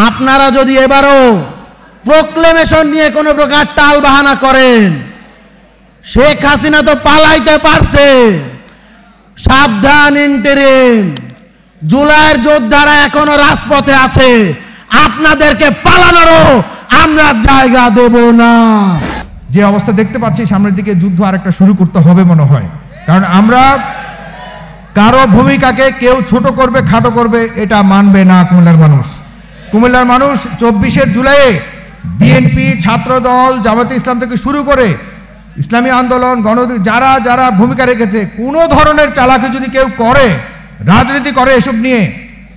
আপনারা যদি এবারও প্রোক্লেমেশন নিয়ে কোনো প্রকার টাল বাহানা করেন, শেখ হাসিনা তো পালাইতে পারছে, সাবধান ইন্টেরিম, জুলাইয়ের যোদ্ধারা এখনো রাজপথে আছে, আপনাদেরকে পালানোরও আমরা জায়গা দেব না। যে অবস্থা দেখতে পাচ্ছি সামনের দিকে যুদ্ধ আরেকটা শুরু করতে হবে মনে হয়, কারণ আমরা কারো ভূমিকাকে কেউ ছোট করবে খাটো করবে এটা মানবে না কুমিল্লার মানুষ 24 জুলাইয়ে বিএনপি, ছাত্রদল, জামাতে ইসলাম থেকে শুরু করে ইসলামী আন্দোলন, যারা যারা ভূমিকা রেখেছে, কোনো ধরনের চালাকি যদি কেউ করে, রাজনীতি করে, এসব নিয়ে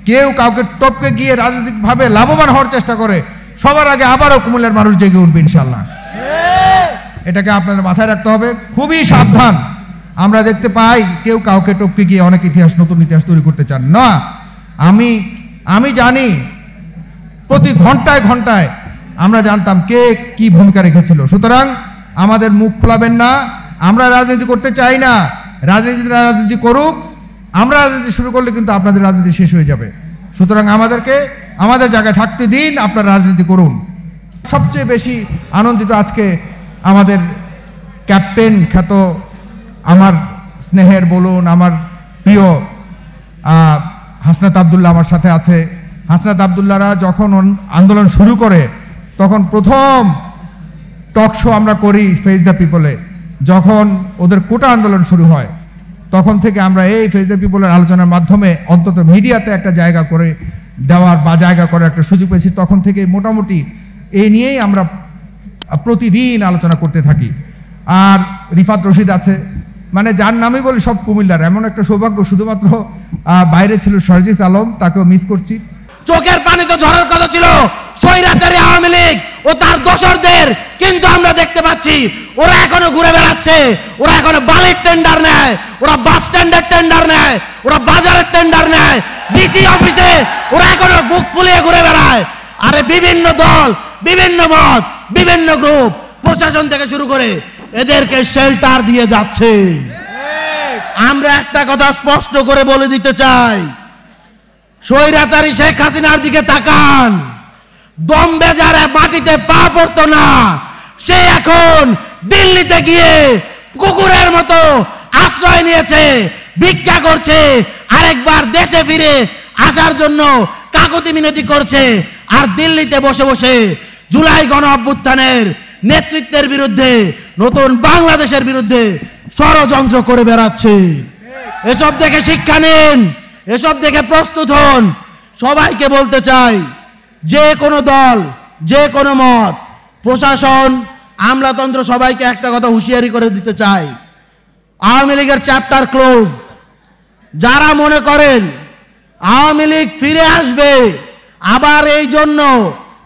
কেউ কাউকে টপকে গিয়ে রাজনৈতিকভাবে লাভবান হওয়ার চেষ্টা করে, সবার আগে আবারও কুমিল্লার মানুষ জেগে উঠবে ইনশাল্লাহ। এটাকে আপনাদের মাথায় রাখতে হবে, খুবই সাবধান। আমরা দেখতে পাই কেউ কাউকে টপকে গিয়ে অনেক নতুন ইতিহাস তৈরি করতে চান না। আমি জানি প্রতি ঘন্টায় ঘন্টায় আমরা জানতাম কে কি ভূমিকা রেখেছিল। সুতরাং আমাদের মুখ খোলাবেন না, আমরা রাজনীতি করতে চাই না, রাজনীতি করুক, আমরা রাজনীতি শুরু করলে কিন্তু আপনাদের রাজনীতি শেষ হয়ে যাবে। সুতরাং আমাদেরকে আমাদের জায়গায় থাকতে দিন, আপনারা রাজনীতি করুন। সবচেয়ে বেশি আনন্দিত আজকে আমাদের ক্যাপ্টেন খ্যাত, আমার স্নেহের বলুন, আমার প্রিয় হাসনাত আবদুল্লাহ আমার সাথে আছে। হাসনাত আবদুল্লাহরা যখন আন্দোলন শুরু করে তখন প্রথম টক শো আমরা করি ফেস দ্য পিপলে, যখন ওদের কোটা আন্দোলন শুরু হয় তখন থেকে আমরা এই ফেস দ্য পিপলের আলোচনার মাধ্যমে অন্তত মিডিয়াতে একটা জায়গা করে দেওয়ার বা জায়গা করার একটা সুযোগ পেয়েছি। তখন থেকে মোটামুটি এই নিয়েই আমরা প্রতিদিন আলোচনা করতে থাকি। আর রিফাত রশিদ আছে, মানে যার নামই বলি সব কুমিল্লার, এমন একটা সৌভাগ্য, শুধুমাত্র বাইরে ছিল সরজিস আলম, তাকেও মিস করছি। চোখের পানি তো ঝরার কথা ছিল স্বৈরাচারী আওয়ামী লীগ ও তার দোসরদের, কিন্তু আমরা দেখতে পাচ্ছি ওরা এখনো ঘুরে বেড়াচ্ছে, ওরা এখনো বালির টেন্ডার নেয়, ওরা বাস স্ট্যান্ডের টেন্ডার নেয়, ওরা বাজারের টেন্ডার নেয়, ডিসি অফিসে ওরা এখনো বুক ফুলিয়ে ঘুরে বেড়ায়। আরে বিভিন্ন দল, বিভিন্ন মত, বিভিন্ন গ্রুপ, প্রশাসন থেকে শুরু করে এদেরকে শেল্টার দিয়ে যাচ্ছে। আমরা একটা কথা স্পষ্ট করে বলে দিতে চাই, স্বৈরাচারী শেখ হাসিনার দিকে তাকান। দম বেজারে মাটিতে পা পড়তো না, সে এখন দিল্লিতে গিয়ে কুকুরের মতো আশ্রয় নিয়েছে, ভিক্ষা করছে, আরেকবার দেশে ফিরে আসার জন্য কাকুতি মিনতি করছে, আর দিল্লিতে বসে বসে জুলাই গণ অভ্যুত্থানের নেতৃত্বের বিরুদ্ধে, নতুন বাংলাদেশের বিরুদ্ধে ষড়যন্ত্র করে বেড়াচ্ছে। এসব দেখে শিক্ষা নিন, এসব দেখে প্রস্তুত হন। সবাইকে বলতে চাই, যে কোনো দল, যে কোনো মত, প্রশাসন, আমলাতন্ত্র, সবাইকে একটা কথা হুঁশিয়ারি করে দিতে চাই, আওয়ামী লীগের চ্যাপ্টার ক্লোজ। যারা মনে করেন আওয়ামী লীগ ফিরে আসবে, আবার এই জন্য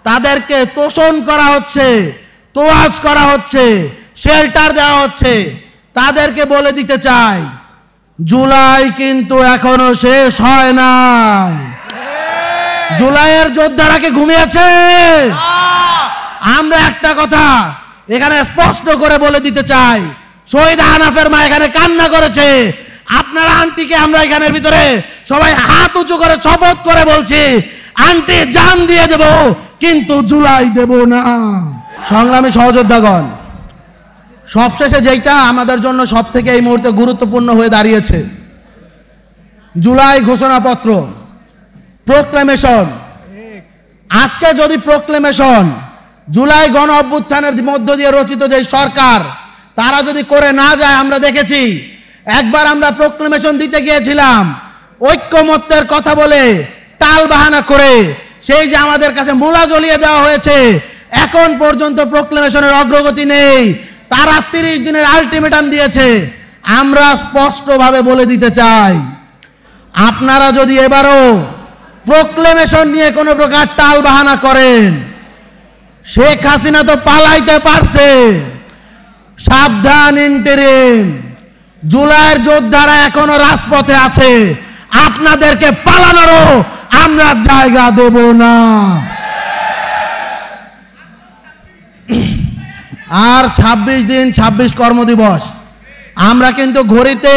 তাদেরকে তোষণ করা হচ্ছে, তোয়াজ করা হচ্ছে, শেল্টার দেওয়া হচ্ছে, তাদেরকে বলে দিতে চাই, জুলাই কিন্তু এখনো শেষ হয় নাই। জুলাইয়ের যোদ্ধারা কি ঘুমিয়েছে? আমরা একটা কথা এখানে স্পষ্ট করে বলে দিতে চাই, শহীদ হানাফের মা এখানে কান্না করেছে, আপনারা আন্টিকে আমরা এখানের ভিতরে সবাই হাত উঁচু করে শপথ করে বলছি, আন্টি জান দিয়ে দেব, কিন্তু জুলাই দেব না। সংগ্রামী সহযোদ্ধাগণ, সবশেষে যেটা আমাদের জন্য সব থেকে এই মুহূর্তে গুরুত্বপূর্ণ হয়ে দাঁড়িয়েছে, জুলাই ঘোষণাপত্র, প্রোক্লেমেশন। আজকে যদি প্রোক্লেমেশন জুলাই গণ অভ্যুত্থানের মধ্য দিয়ে রচিত যে সরকার, তারা যদি করে না যায়, আমরা দেখেছি একবার আমরা প্রোক্লেমেশন দিতে গিয়েছিলাম, ঐক্যমত্যের কথা বলে টাল বাহানা করে সেই যে আমাদের কাছে মূলা জ্বলিয়ে দেওয়া হয়েছে, এখন পর্যন্ত প্রোক্লেমেশনের অগ্রগতি নেই। তারা 30 দিনের আলটিমেটাম দিয়েছে। আমরা স্পষ্টভাবে বলে দিতে চাই, আপনারা যদি এবারও প্রোক্লেমেশন নিয়ে কোনো প্রকার টাল বাহানা করেন, শেখ হাসিনা তো পালাইতে পারছে, সাবধান ইন্টেরিম, জুলাইয়ের যোদ্ধারা এখনো রাজপথে আছে, আপনাদেরকে পালানোরও আমরা জায়গা দেব না। আর 26 দিন, 26 কর্মদিবস, আমরা কিন্তু ঘড়িতে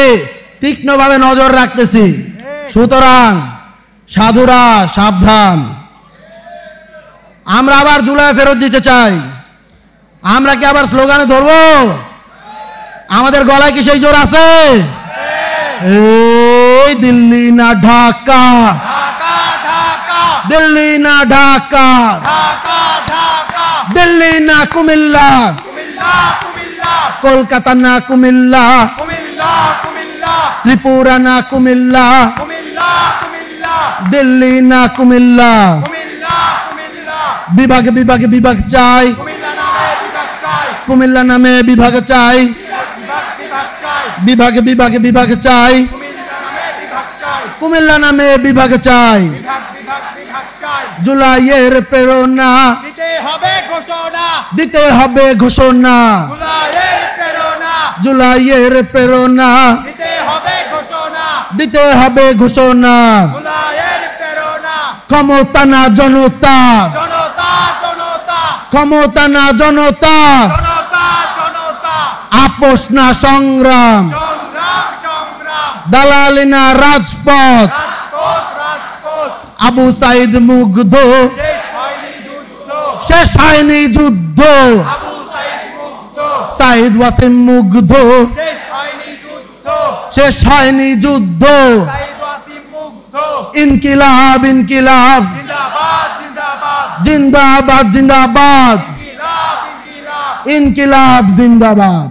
তীক্ষ্ণভাবে নজর রাখতেছি। সুতরাং সাধুরা সাবধান, আমরা আবার জুলাই ফেরত দিতে চাই। আমরা কি আবার স্লোগানে ধরবো? আমাদের গলায় কি সেই জোর আছে? এই দিল্লি না ঢাকা, দিল্লি না ঢাকা, দিল্লি না কুমিল্লা, কলকাতা না কুমিল্লা, ত্রিপুরা না কুমিল্লা, দিল্লি না কুমিল্লা। বিভাগে বিভাগে বিভাগ চাই, কুমিল্লা নামে বিভাগ চাই, বিভাগে বিভাগে বিভাগ চাই, কুমিল্লা নামে বিভাগ চাই। জুলাইয়ের প্রেরণা দিতে হবে ঘোষণা, দিতে হবে ঘোষণা, জুলাইয়ের প্রেরণা দিতে হবে ঘোষণা, দিতে হবে ঘোষণা। ক্ষমতা না জনতা, জনতা জনতা, ক্ষমতা না জনতা, জনতা জনতা, আপোষ না সংগ্রাম, সংগ্রাম সংগ্রাম, দালালি না রাজপথ, রাজপথ রাজপথ। আবু সাইদ মুগ্ধ, শেষ হয়নি যুদ্ধ, শেষ হয়নি যুদ্ধ, আবু সাইদ মুগ্ধ, সাইদ ওয়াসিম মুগ্ধ, শেষ হয়নি যুদ্ধ, শেষ হয়নি যুদ্ধ, সাইদ ওয়াসিম মুগ্ধ। ইনকিলাব ইনকিলাব জিন্দাবাদ জিন্দাবাদ, জিন্দাবাদ জিন্দাবাদ, ইনকিলাব ইনকিলাব, ইনকিলাব জিন্দাবাদ।